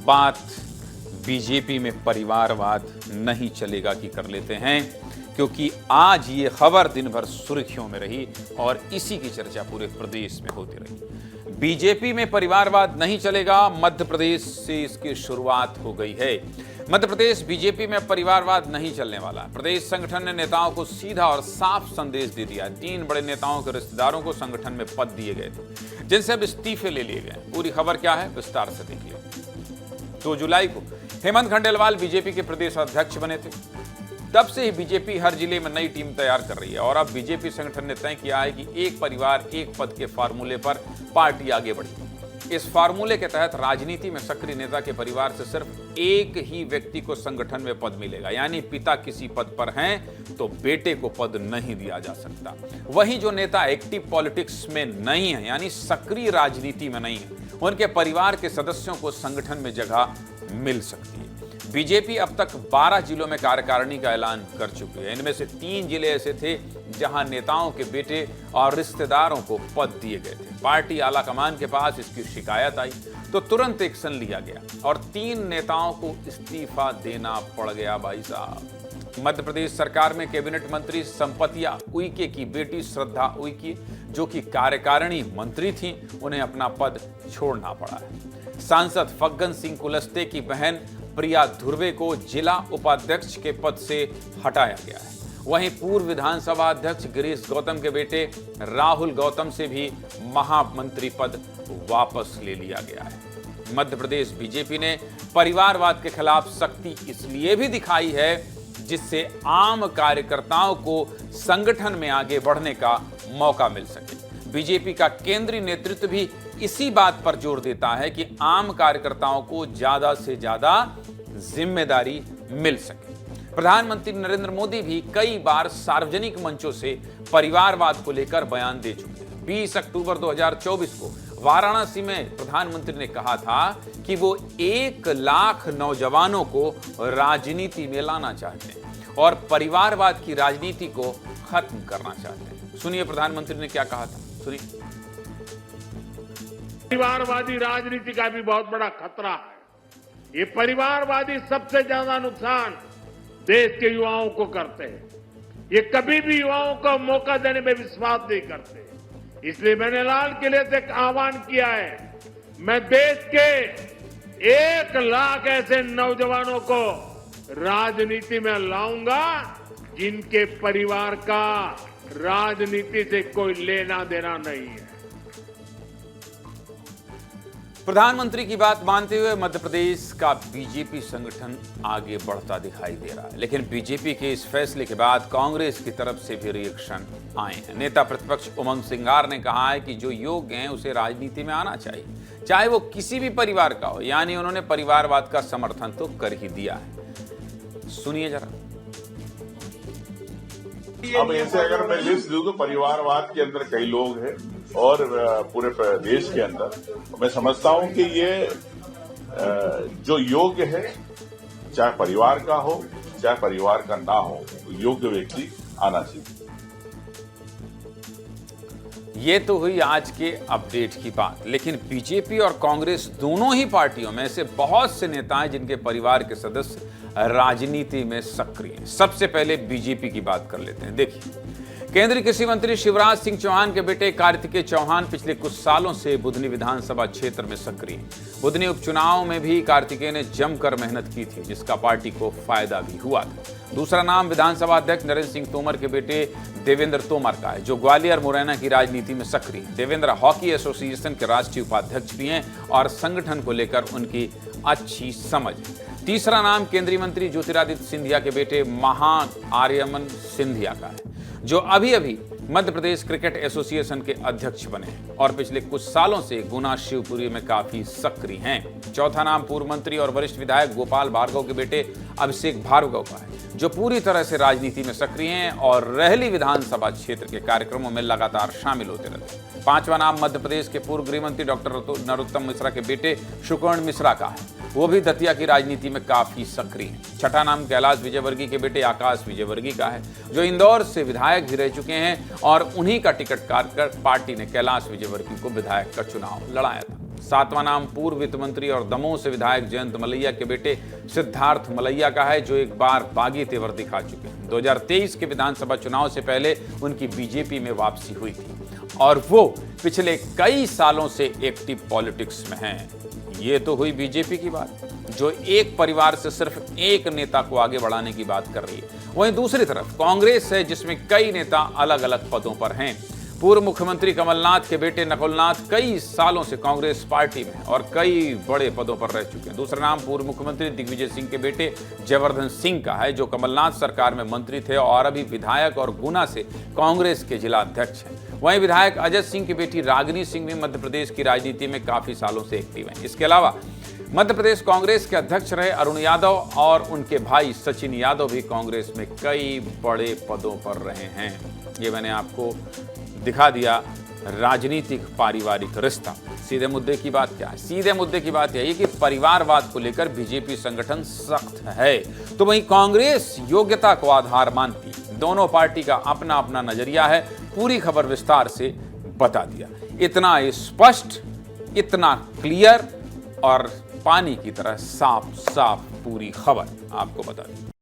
बात बीजेपी में परिवारवाद नहीं चलेगा की कर लेते हैं, क्योंकि आज ये खबर दिन भर सुर्खियों में रही और इसी की चर्चा पूरे प्रदेश में होती रही। बीजेपी में परिवारवाद नहीं चलेगा, मध्य प्रदेश से इसकी शुरुआत हो गई है। मध्य प्रदेश बीजेपी में परिवारवाद नहीं चलने वाला। प्रदेश संगठन ने नेताओं को सीधा और साफ संदेश दे दिया। 3 बड़े नेताओं के रिश्तेदारों को संगठन में पद दिए गए थे, जिनसे अब इस्तीफे ले लिए गए। पूरी खबर क्या है, विस्तार से देखिए। 2 जुलाई को हेमंत खंडेलवाल बीजेपी के प्रदेश अध्यक्ष बने थे। तब से ही बीजेपी हर जिले में नई टीम तैयार कर रही है और अब बीजेपी संगठन ने तय किया है कि एक परिवार एक पद के फार्मूले पर पार्टी आगे बढ़ी। इस फार्मूले के तहत राजनीति में सक्रिय नेता के परिवार से सिर्फ एक ही व्यक्ति को संगठन में पद मिलेगा, यानी पिता किसी पद पर हैं तो बेटे को पद नहीं दिया जा सकता। वहीं जो नेता एक्टिव पॉलिटिक्स में नहीं है, यानी सक्रिय राजनीति में नहीं है, उनके परिवार के सदस्यों को संगठन में जगह मिल सकती है। बीजेपी अब तक 12 जिलों में कार्यकारिणी का ऐलान कर चुकी है। इनमें से 3 जिले ऐसे थे जहां नेताओं के बेटे और रिश्तेदारों को पद दिए गए थे। पार्टी आलाकमान के पास इसकी शिकायत आई तो तुरंत एक्शन लिया गया और 3 नेताओं को इस्तीफा देना पड़ गया। भाई साहब, मध्य प्रदेश सरकार में कैबिनेट मंत्री संपतिया उइके की बेटी श्रद्धा उइके, जो कि कार्यकारिणी मंत्री थी, उन्हें अपना पद छोड़ना पड़ा है। सांसद फग्गन सिंह कुलस्ते की बहन प्रिया धुर्वे को जिला उपाध्यक्ष के पद से हटाया गया है। वहीं पूर्व विधानसभा अध्यक्ष गिरीश गौतम के बेटे राहुल गौतम से भी महामंत्री पद वापस ले लिया गया है। मध्य प्रदेश बीजेपी ने परिवारवाद के खिलाफ सख्ती इसलिए भी दिखाई है जिससे आम कार्यकर्ताओं को संगठन में आगे बढ़ने का मौका मिल सके। बीजेपी का केंद्रीय नेतृत्व भी इसी बात पर जोर देता है कि आम कार्यकर्ताओं को ज्यादा से ज्यादा जिम्मेदारी मिल सके। प्रधानमंत्री नरेंद्र मोदी भी कई बार सार्वजनिक मंचों से परिवारवाद को लेकर बयान दे चुके हैं। 20 अक्टूबर 2024 को वाराणसी में प्रधानमंत्री ने कहा था कि वो 1 लाख नौजवानों को राजनीति में लाना चाहते हैं और परिवारवाद की राजनीति को खत्म करना चाहते हैं। सुनिए प्रधानमंत्री ने क्या कहा था, सुनिए। परिवारवादी राजनीति का भी बहुत बड़ा खतरा है। ये परिवारवादी सबसे ज्यादा नुकसान देश के युवाओं को करते हैं। ये कभी भी युवाओं को मौका देने में विश्वास नहीं करते। इसलिए मैंने लाल किले से एक आह्वान किया है, मैं देश के 1 लाख ऐसे नौजवानों को राजनीति में लाऊंगा जिनके परिवार का राजनीति से कोई लेना देना नहीं है। प्रधानमंत्री की बात मानते हुए मध्य प्रदेश का बीजेपी संगठन आगे बढ़ता दिखाई दे रहा है, लेकिन बीजेपी के इस फैसले के बाद कांग्रेस की तरफ से भी रिएक्शन आए हैं। नेता प्रतिपक्ष उमंग सिंगार ने कहा है कि जो योग्य हैं उसे राजनीति में आना चाहिए, चाहे वो किसी भी परिवार का हो, यानी उन्होंने परिवारवाद का समर्थन तो कर ही दिया है। सुनिए जरा। अब ऐसे अगर मैं लिस्ट दूं तो परिवारवाद के अंदर कई लोग हैं और पूरे देश के अंदर मैं समझता हूं कि ये जो योग्य है, चाहे परिवार का हो चाहे परिवार का ना हो, योग्य व्यक्ति आना चाहिए। ये तो हुई आज के अपडेट की बात, लेकिन बीजेपी और कांग्रेस दोनों ही पार्टियों में ऐसे बहुत से नेता हैं जिनके परिवार के सदस्य राजनीति में सक्रिय हैं। सबसे पहले बीजेपी की बात कर लेते हैं। देखिए, केंद्रीय कृषि मंत्री शिवराज सिंह चौहान के बेटे कार्तिकेय चौहान पिछले कुछ सालों से बुधनी विधानसभा क्षेत्र में सक्रिय हैं। बुधनी उपचुनाव में भी कार्तिकेय ने जमकर मेहनत की थी, जिसका पार्टी को फायदा भी हुआ था। दूसरा नाम विधानसभा अध्यक्ष नरेंद्र सिंह तोमर के बेटे देवेंद्र तोमर का है, जो ग्वालियर मुरैना की राजनीति में सक्रिय है। देवेंद्र हॉकी एसोसिएशन के राष्ट्रीय उपाध्यक्ष भी हैं और संगठन को लेकर उनकी अच्छी समझ है। तीसरा नाम केंद्रीय मंत्री ज्योतिरादित्य सिंधिया के बेटे आर्यमन सिंधिया का है, जो अभी मध्य प्रदेश क्रिकेट एसोसिएशन के अध्यक्ष बने हैं और पिछले कुछ सालों से गुना शिवपुरी में काफी सक्रिय हैं। चौथा नाम पूर्व मंत्री और वरिष्ठ विधायक गोपाल भार्गव के बेटे अभिषेक भार्गव का है, जो पूरी तरह से राजनीति में सक्रिय हैं और रहली विधानसभा क्षेत्र के कार्यक्रमों में लगातार शामिल होते रहते हैं। पांचवा नाम मध्य प्रदेश के पूर्व गृह मंत्री डॉक्टर नरोत्तम मिश्रा के बेटे सुकर्ण मिश्रा का है, वो भी दतिया की राजनीति में काफी सक्रिय हैं। छठा नाम कैलाश विजयवर्गीय के बेटे आकाश विजयवर्गीय का है, जो इंदौर से विधायक भी रह चुके हैं और उन्हीं का टिकट काटकर पार्टी ने कैलाश विजयवर्गीय को विधायक का चुनाव लड़ाया था। सातवां नाम पूर्व वित्त मंत्री और दमोह से विधायक जयंत मलैया के बेटे सिद्धार्थ मलैया का है, जो एक बार बागी तेवर दिखा चुके हैं। 2023 के विधानसभा चुनाव से पहले उनकी बीजेपी में वापसी हुई थी और वो पिछले कई सालों से एक्टिव पॉलिटिक्स में हैं। ये तो हुई बीजेपी की बात, जो एक परिवार से सिर्फ एक नेता को आगे बढ़ाने की बात कर रही है। वहीं दूसरी तरफ कांग्रेस है, जिसमें कई नेता अलग अलग पदों पर हैं। पूर्व मुख्यमंत्री कमलनाथ के बेटे नकुलनाथ कई सालों से कांग्रेस पार्टी में और कई बड़े पदों पर रह चुके हैं। दूसरा नाम पूर्व मुख्यमंत्री दिग्विजय सिंह के बेटे जयवर्धन सिंह का है, जो कमलनाथ सरकार में मंत्री थे और अभी विधायक और गुना से कांग्रेस के जिला अध्यक्ष हैं। वहीं विधायक अजय सिंह की बेटी रागिनी सिंह भी मध्य प्रदेश की राजनीति में काफी सालों से एक्टिव हैं। इसके अलावा मध्य प्रदेश कांग्रेस के अध्यक्ष रहे अरुण यादव और उनके भाई सचिन यादव भी कांग्रेस में कई बड़े पदों पर रहे हैं। ये मैंने आपको दिखा दिया राजनीतिक पारिवारिक रिश्ता। सीधे मुद्दे की बात क्या है? सीधे मुद्दे की बात यही कि परिवारवाद को लेकर बीजेपी संगठन सख्त है, तो वहीं कांग्रेस योग्यता को आधार मानती है। दोनों पार्टी का अपना अपना नजरिया है। पूरी खबर विस्तार से बता दिया। इतना स्पष्ट, इतना क्लियर और पानी की तरह साफ साफ पूरी खबर आपको बता दी।